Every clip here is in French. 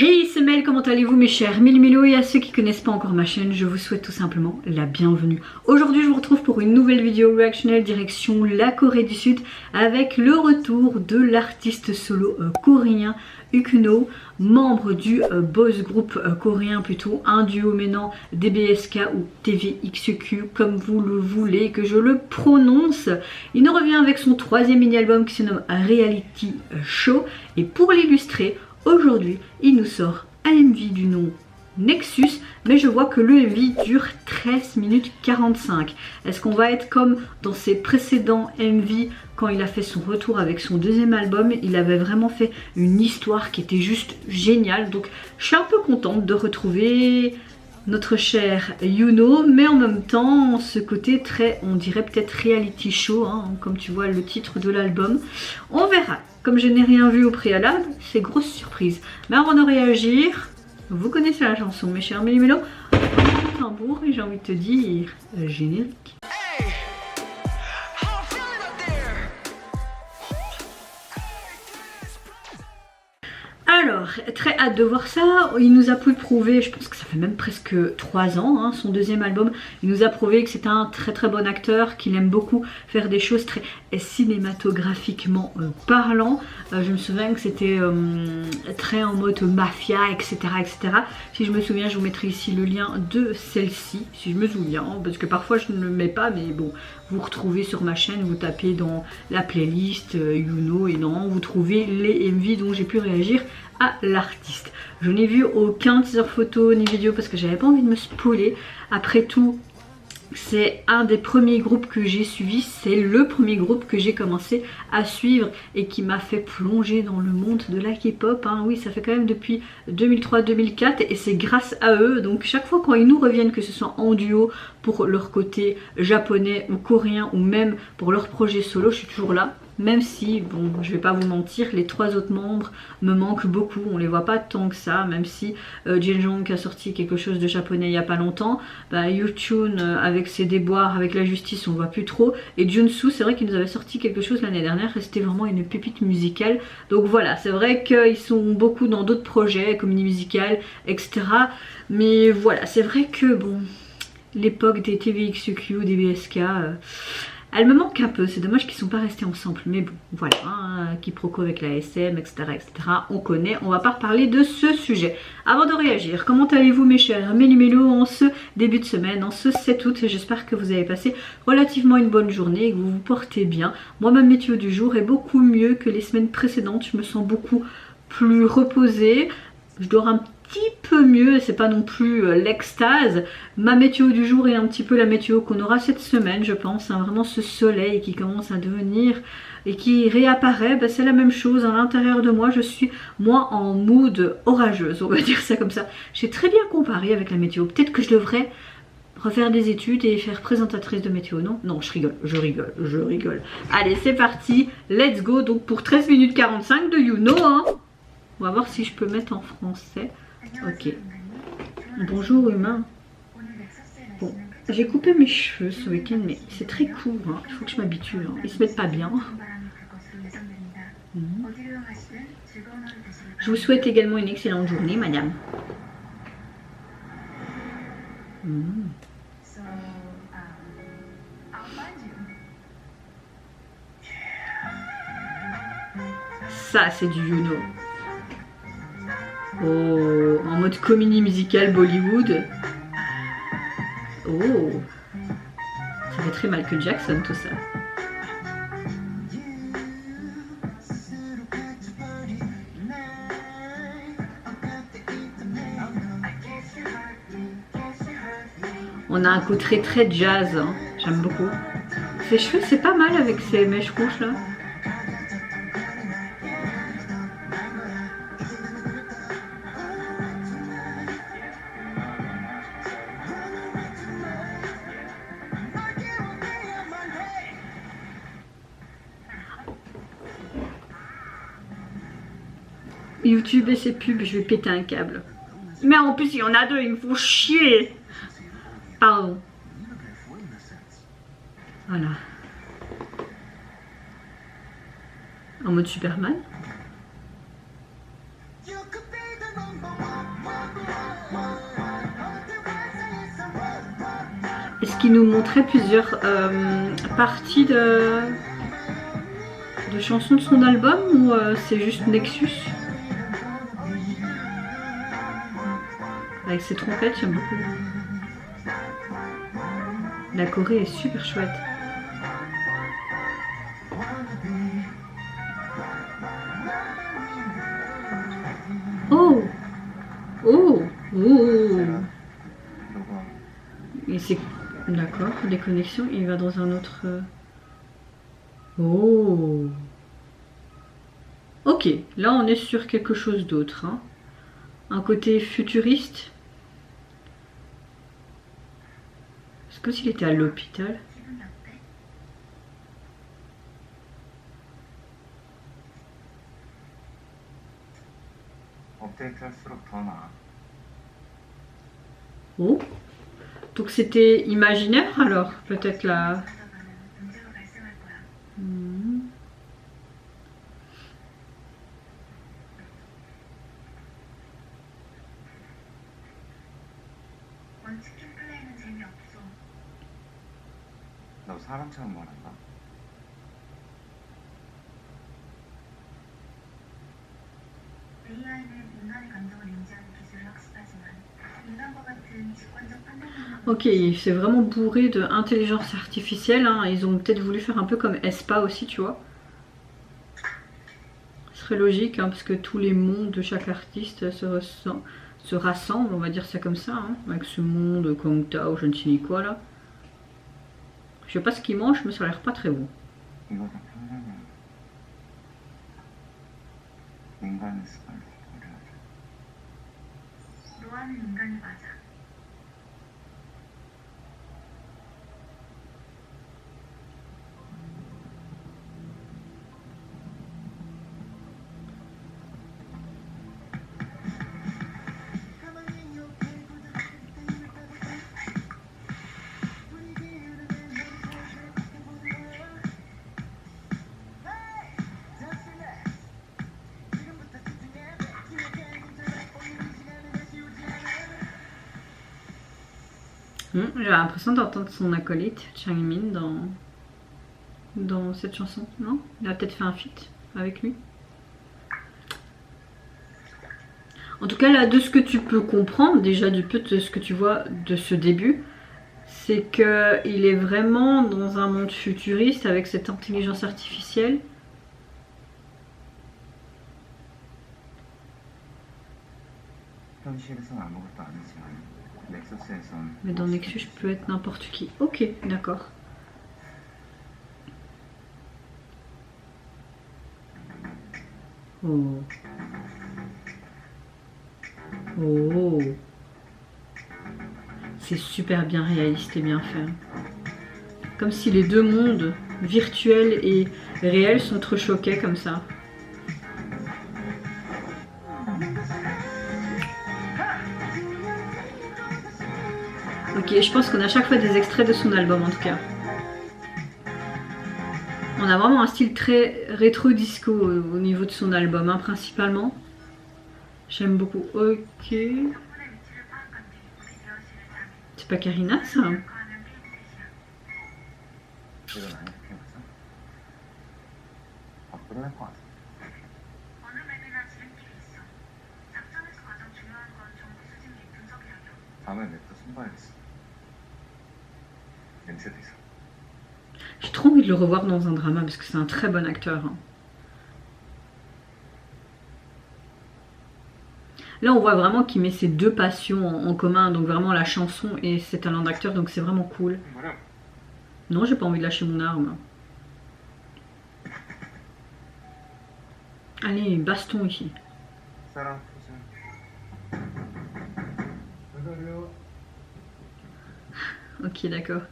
Hey, c'est Mel, comment allez-vous mes chers Mélo, et à ceux qui connaissent pas encore ma chaîne, je vous souhaite tout simplement la bienvenue. Aujourd'hui je vous retrouve pour une nouvelle vidéo reactionnelle direction la Corée du Sud avec le retour de l'artiste solo coréen Ukno, membre du boys group coréen, plutôt un duo maintenant DBSK ou TVXQ comme vous le voulez que je le prononce. Il nous revient avec son troisième mini-album qui se nomme Reality Show, et pour l'illustrer, aujourd'hui, il nous sort un MV du nom Nexus, mais je vois que le MV dure 13 minutes 45. Est-ce qu'on va être comme dans ses précédents MV quand il a fait son retour avec son deuxième album? Il avait vraiment fait une histoire qui était juste géniale. Donc je suis un peu contente de retrouver notre cher Yuno, mais en même temps ce côté très, on dirait peut-être reality show, hein, comme tu vois le titre de l'album. On verra. Comme je n'ai rien vu au préalable, c'est grosse surprise. Mais avant de réagir, vous connaissez la chanson mes chers Mélo, tambour, et j'ai envie de te dire générique. Alors, très hâte de voir ça. Il nous a pu prouver, je pense que ça fait même presque 3 ans, hein, son deuxième album. Il nous a prouvé que c'est un très bon acteur, qu'il aime beaucoup faire des choses très cinématographiquement parlant. Je me souviens que c'était très en mode mafia, etc., etc. Si je me souviens, je vous mettrai ici le lien de celle-ci, si je me souviens, parce que parfois je ne le mets pas, mais bon, vous retrouvez sur ma chaîne, vous tapez dans la playlist Yuno et non, vous trouvez les MV dont j'ai pu réagir à l'artiste. Je n'ai vu aucun teaser photo ni vidéo parce que j'avais pas envie de me spoiler. Après tout, c'est un des premiers groupes que j'ai suivi, c'est le premier groupe que j'ai commencé à suivre et qui m'a fait plonger dans le monde de la K-pop, hein. Oui, ça fait quand même depuis 2003-2004 et c'est grâce à eux. Donc chaque fois quand ils nous reviennent, que ce soit en duo pour leur côté japonais ou coréen ou même pour leur projet solo, je suis toujours là. Même si, bon, je vais pas vous mentir, les 3 autres membres me manquent beaucoup, on les voit pas tant que ça, même si Jin-Jong a sorti quelque chose de japonais il y a pas longtemps, bah, Yoo-chun avec ses déboires avec la justice on voit plus trop, et Junsu c'est vrai qu'il nous avait sorti quelque chose l'année dernière et c'était vraiment une pépite musicale. Donc voilà, c'est vrai qu'ils sont beaucoup dans d'autres projets, comédie musicale, etc. Mais voilà, c'est vrai que bon, l'époque des TVXQ, des BSK... elle me manque un peu, c'est dommage qu'ils ne sont pas restés ensemble, mais bon, voilà, hein, quiproquo avec la SM, etc., etc., on connaît, on va pas reparler de ce sujet. Avant de réagir, comment allez-vous mes chers Mélo en ce début de semaine, en ce 7 août, j'espère que vous avez passé relativement une bonne journée et que vous vous portez bien. Moi, ma météo du jour est beaucoup mieux que les semaines précédentes, je me sens beaucoup plus reposée, je dors un petit peu mieux, c'est pas non plus l'extase. Ma météo du jour est un petit peu la météo qu'on aura cette semaine, je pense, hein, vraiment ce soleil qui commence à devenir et qui réapparaît, bah, c'est la même chose à l'intérieur de moi. Je suis moi en mood orageuse, on va dire ça comme ça. J'ai très bien comparé avec la météo, peut-être que je devrais refaire des études et faire présentatrice de météo, non? Non, je rigole. Allez, c'est parti, let's go. Donc pour 13 minutes 45 de Yuno, hein. On va voir si je peux mettre en français. Ok. Bonjour humain. Bon, j'ai coupé mes cheveux ce week-end, mais c'est très court, hein. Il faut que je m'habitue, hein. Ils se mettent pas bien. Je vous souhaite également une excellente journée, madame. Ça, c'est du Yuno. Oh, en mode comédie musicale Bollywood. Oh, ça fait très Michael Jackson tout ça. On a un côté très jazz, hein. J'aime beaucoup. Ses cheveux, c'est pas mal avec ces mèches rouges là. YouTube et ses pubs, je vais péter un câble. Mais en plus, il y en a 2, il me faut chier. Pardon. Voilà. En mode Superman. Est-ce qu'il nous montrait plusieurs parties de chansons de son album ou c'est juste Nexus? Avec ses trompettes, j'aime beaucoup. La Corée est super chouette. Oh! Oh! Oh! Et c'est... D'accord, des connexions, il va dans un autre... Oh! Ok, là on est sur quelque chose d'autre. Hein. Un côté futuriste. C'est comme s'il était à l'hôpital. Oh! Donc c'était imaginaire alors, peut-être là. Ok, c'est vraiment bourré d'intelligence artificielle. Hein. Ils ont peut-être voulu faire un peu comme Espa aussi, tu vois. Ce serait logique, hein, parce que tous les mondes de chaque artiste se rassemblent, on va dire ça comme ça, hein, avec ce monde Kong Tao, je ne sais ni quoi là. Je sais pas ce qu'ils mangent, mais ça a l'air pas très bon. J'ai l'impression d'entendre son acolyte, Changmin, dans cette chanson, non? Il a peut-être fait un feat avec lui. En tout cas, là, de ce que tu peux comprendre, déjà du peu de ce que tu vois de ce début, c'est qu'il est vraiment dans un monde futuriste avec cette intelligence artificielle. Mais dans Nexus, je peux être n'importe qui. Ok, d'accord. Oh. Oh. C'est super bien réaliste et bien fait. Comme si les deux mondes, virtuels et réels, s'entrechoquaient comme ça. Ok, je pense qu'on a à chaque fois des extraits de son album en tout cas. On a vraiment un style très rétro-disco au niveau de son album, hein, principalement. J'aime beaucoup. Ok. C'est pas Karina ça? J'ai trop envie de le revoir dans un drama parce que c'est un très bon acteur. Hein. Là, on voit vraiment qu'il met ses deux passions en commun, donc vraiment la chanson et ses talents d'acteur, donc c'est vraiment cool. Non, j'ai pas envie de lâcher mon arme. Allez, baston ici. Ok, d'accord.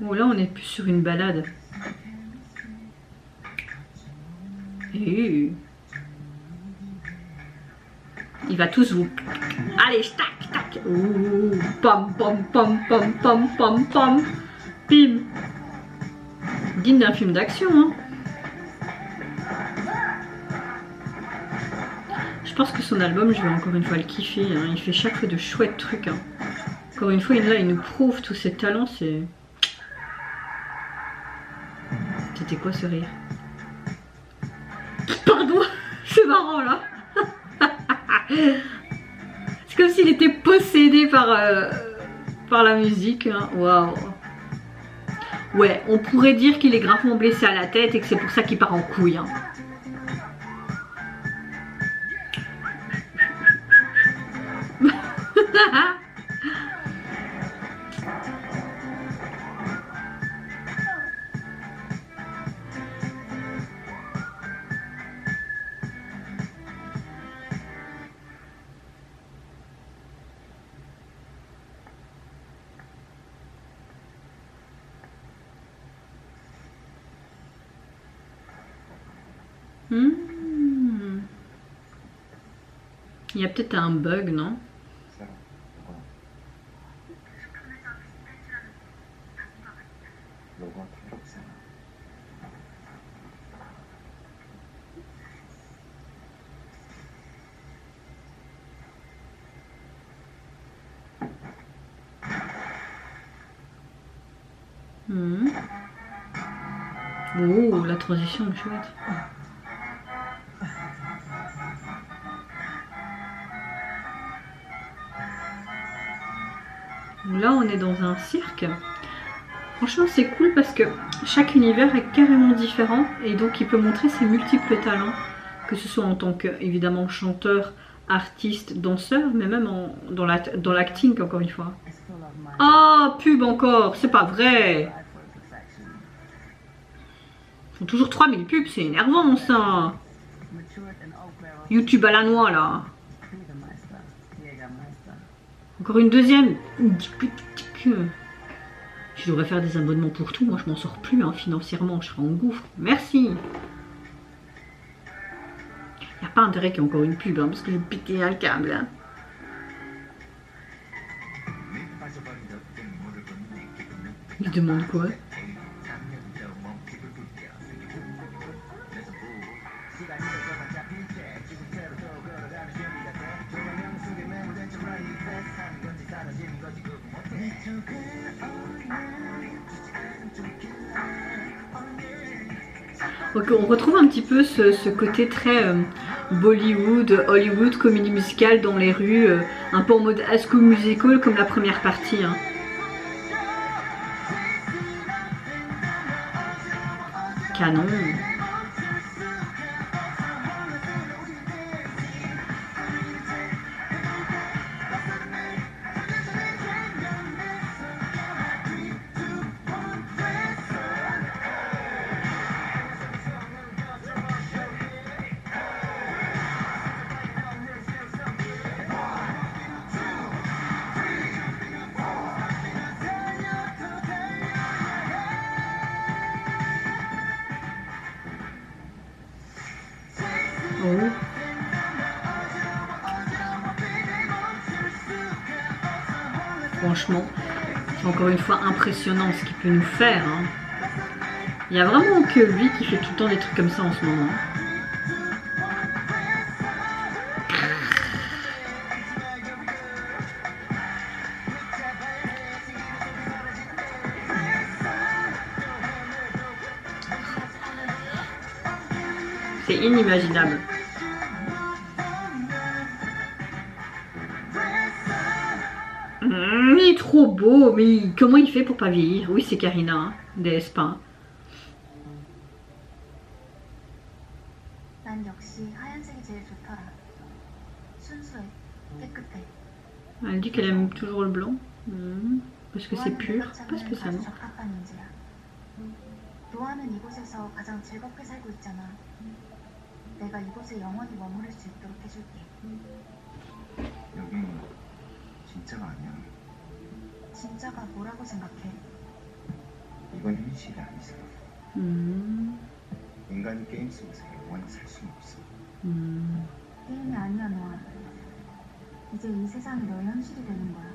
Bon, là, on est plus sur une balade. Il va tous vous... Allez, tac, tac. Ouh, pom, pom, pom, pom, pom, pom, pom. Pim. Digne d'un film d'action, hein. Je pense que son album, je vais encore une fois le kiffer. Hein. Il fait chaque fois de chouettes trucs. Hein. Encore une fois, là, il nous prouve tous ses talents. C'est... C'était quoi ce rire? Pardon, c'est marrant là. C'est comme s'il était possédé par la musique. Hein. Waouh. Ouais, on pourrait dire qu'il est gravement blessé à la tête et que c'est pour ça qu'il part en couille. Hein. Il y a peut-être un bug, non? Oh, la transition est chouette. Là, on est dans un cirque. Franchement, c'est cool parce que chaque univers est carrément différent et donc il peut montrer ses multiples talents, que ce soit en tant que, évidemment, chanteur, artiste, danseur, mais même dans l'acting, encore une fois. Ah, pub encore, c'est pas vrai. Ils font toujours 3000 pubs, c'est énervant ça. YouTube à la noix là. Encore une deuxième. Je devrais faire des abonnements pour tout. Moi, je m'en sors plus hein, financièrement. Je serai en gouffre. Merci. Il n'y a pas intérêt qu'il y ait encore une pub hein, parce que je vais péter un câble. Hein. Il demande quoi? Donc on retrouve un petit peu ce côté très Bollywood, Hollywood, comédie musicale dans les rues, un peu en mode High School Musical comme la première partie. Hein. Canon. Oh. Franchement, c'est encore une fois impressionnant ce qu'il peut nous faire. Hein. Il n'y a vraiment que lui qui fait tout le temps des trucs comme ça en ce moment. C'est inimaginable. Il est trop beau, mais comment il fait pour pas vieillir? Oui, c'est Karina, hein, des Spins. Elle dit qu'elle aime toujours le blanc. Parce que c'est pur, pas spécialement. 내가 이곳에 영원히 머무를 수 있도록 해줄게. 여긴 진짜가 아니야. 진짜가 뭐라고 생각해? 이건 현실이 아니잖아. 인간이 게임 속에 영원히 살 수는 없어. 게임이 아니야, 너야. 이제 이 세상이 너의 현실이 되는 거야.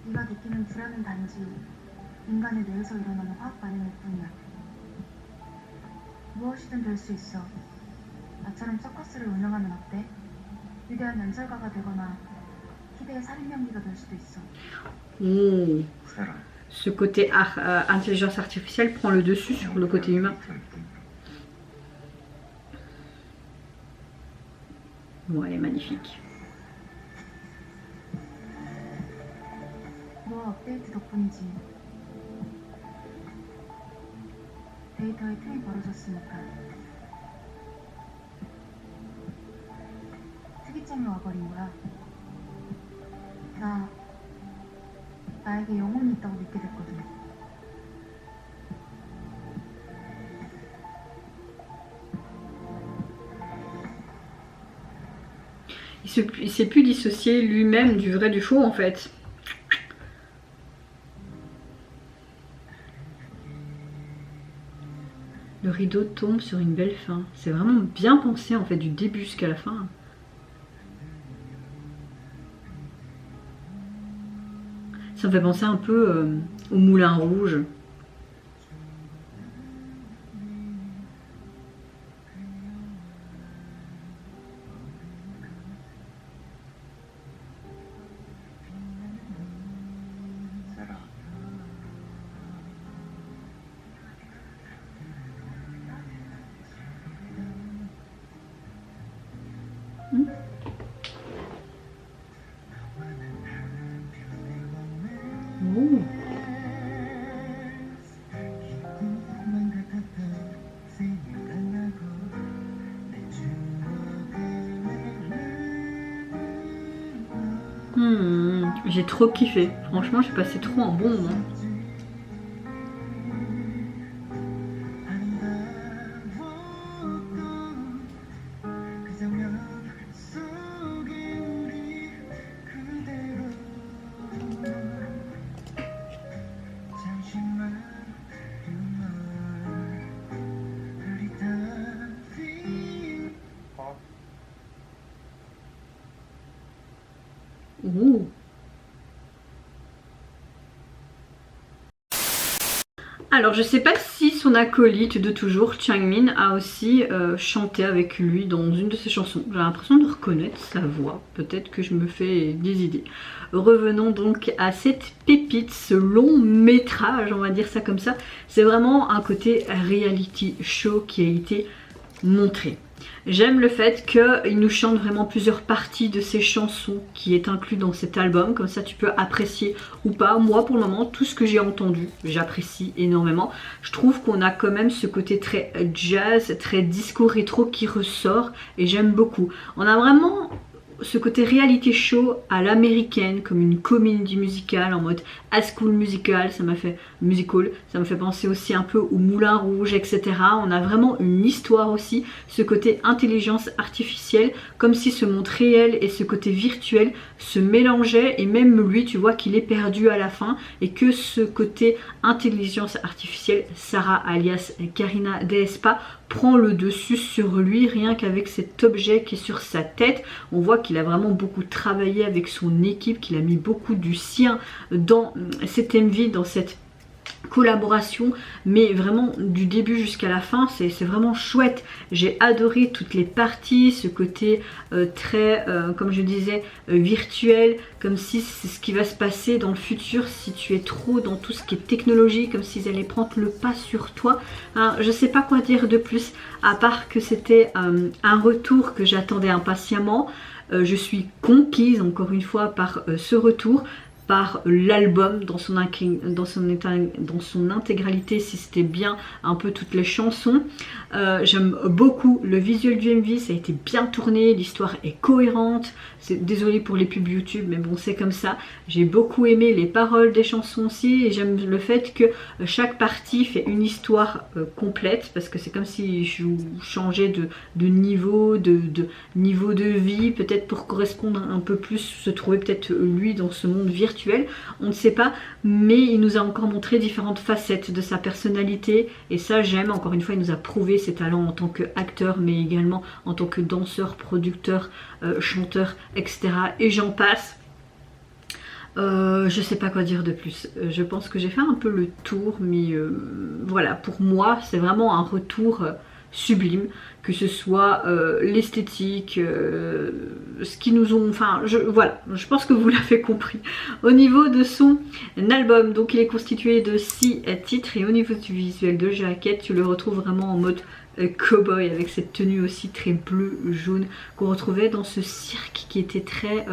네가 느끼는 불안은 단지 인간의 뇌에서 일어나는 화학 반응일 뿐이야. 무엇이든 될 수 있어. 나처럼 서커스를 운영하면 어때? 위대한 연설가가 되거나 희대의 살인명기가 될 수도 있어. 세라. Ce côté intelligence artificielle prend le dessus sur le côté humain. Bon, elle est magnifique. 너 업데이트 덕분이지. 데이터에 틈이 벌어졌으니까. 특이점이 와버린 거야. 나에게 영혼이 있다고 믿게 됐거든. Il s'est plus dissocié lui-même du vrai du faux en fait. Le rideau tombe sur une belle fin. C'est vraiment bien pensé en fait du début jusqu'à la fin. Ça me fait penser un peu au Moulin Rouge. Oh. J'ai trop kiffé. Franchement, j'ai passé trop un bon moment. Ouh. Alors je sais pas si son acolyte de toujours, Changmin, a aussi chanté avec lui dans une de ses chansons. J'ai l'impression de reconnaître sa voix, peut-être que je me fais des idées. Revenons donc à cette pépite, ce long métrage, on va dire ça comme ça. C'est vraiment un côté reality show qui a été montré. J'aime le fait qu'il nous chante vraiment plusieurs parties de ses chansons qui est inclus dans cet album, comme ça tu peux apprécier ou pas. Moi pour le moment tout ce que j'ai entendu j'apprécie énormément. Je trouve qu'on a quand même ce côté très jazz, très disco rétro qui ressort et j'aime beaucoup. On a vraiment ce côté reality show à l'américaine, comme une comédie musicale en mode High School Musical, ça m'a fait musical, ça me fait penser aussi un peu au Moulin Rouge, etc. On a vraiment une histoire aussi, ce côté intelligence artificielle, comme si ce monde réel et ce côté virtuel se mélangeaient et même lui tu vois qu'il est perdu à la fin et que ce côté intelligence artificielle, Sarah alias Karina Despa, prend le dessus sur lui rien qu'avec cet objet qui est sur sa tête. On voit qu'il a vraiment beaucoup travaillé avec son équipe, qu'il a mis beaucoup du sien dans cet MV, dans cette collaboration, mais vraiment du début jusqu'à la fin c'est vraiment chouette. J'ai adoré toutes les parties, ce côté très comme je disais virtuel, comme si c'est ce qui va se passer dans le futur si tu es trop dans tout ce qui est technologie, comme s'ils allaient prendre le pas sur toi. Hein, je sais pas quoi dire de plus à part que c'était un retour que j'attendais impatiemment. Je suis conquise encore une fois par ce retour, par l'album dans son intégralité, si c'était bien un peu toutes les chansons. J'aime beaucoup le visuel du MV, ça a été bien tourné, l'histoire est cohérente. Désolée pour les pubs YouTube, mais bon c'est comme ça. J'ai beaucoup aimé les paroles des chansons aussi et j'aime le fait que chaque partie fait une histoire complète, parce que c'est comme si je changeais de niveau, niveau de vie, peut-être pour correspondre un peu plus, se trouver peut-être lui dans ce monde virtuel virtuel, on ne sait pas, mais il nous a encore montré différentes facettes de sa personnalité et ça j'aime. Encore une fois, il nous a prouvé ses talents en tant qu'acteur, mais également en tant que danseur, producteur, chanteur, etc. Et j'en passe. Je sais pas quoi dire de plus. Je pense que j'ai fait un peu le tour, mais voilà, pour moi c'est vraiment un retour sublime, que ce soit l'esthétique, ce qu'ils nous ont, enfin voilà, je pense que vous l'avez compris. Au niveau de son album, donc il est constitué de 6 titres et au niveau du visuel de jaquette, tu le retrouves vraiment en mode cowboy avec cette tenue aussi très bleu jaune qu'on retrouvait dans ce cirque qui était très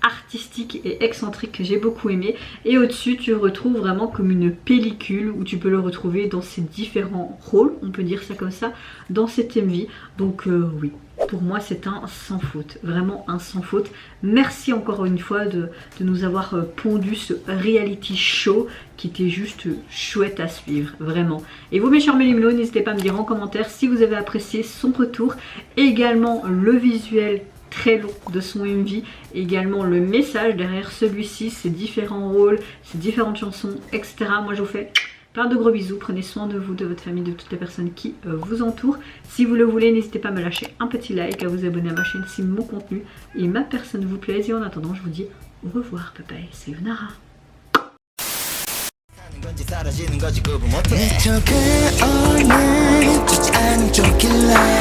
artistique et excentrique, que j'ai beaucoup aimé. Et au dessus tu retrouves vraiment comme une pellicule où tu peux le retrouver dans ses différents rôles, on peut dire ça comme ça, dans cette MV. Donc oui, pour moi c'est un sans faute, vraiment un sans faute. Merci encore une fois de nous avoir pondu ce reality show qui était juste chouette à suivre, vraiment. Et vous mes chers mélimelons, n'hésitez pas à me dire en commentaire si vous avez apprécié son retour, également le visuel très long de son MV, également le message derrière celui-ci, ses différents rôles, ses différentes chansons, etc. Moi je vous fais plein de gros bisous, prenez soin de vous, de votre famille, de toutes les personnes qui vous entourent. Si vous le voulez, n'hésitez pas à me lâcher un petit like, à vous abonner à ma chaîne si mon contenu et ma personne vous plaisent. Et en attendant, je vous dis au revoir, bye bye, c'est Nara. 건지 사라지는 거지 구분 못해 내 척에 오늘 좋지 않은 쫓길래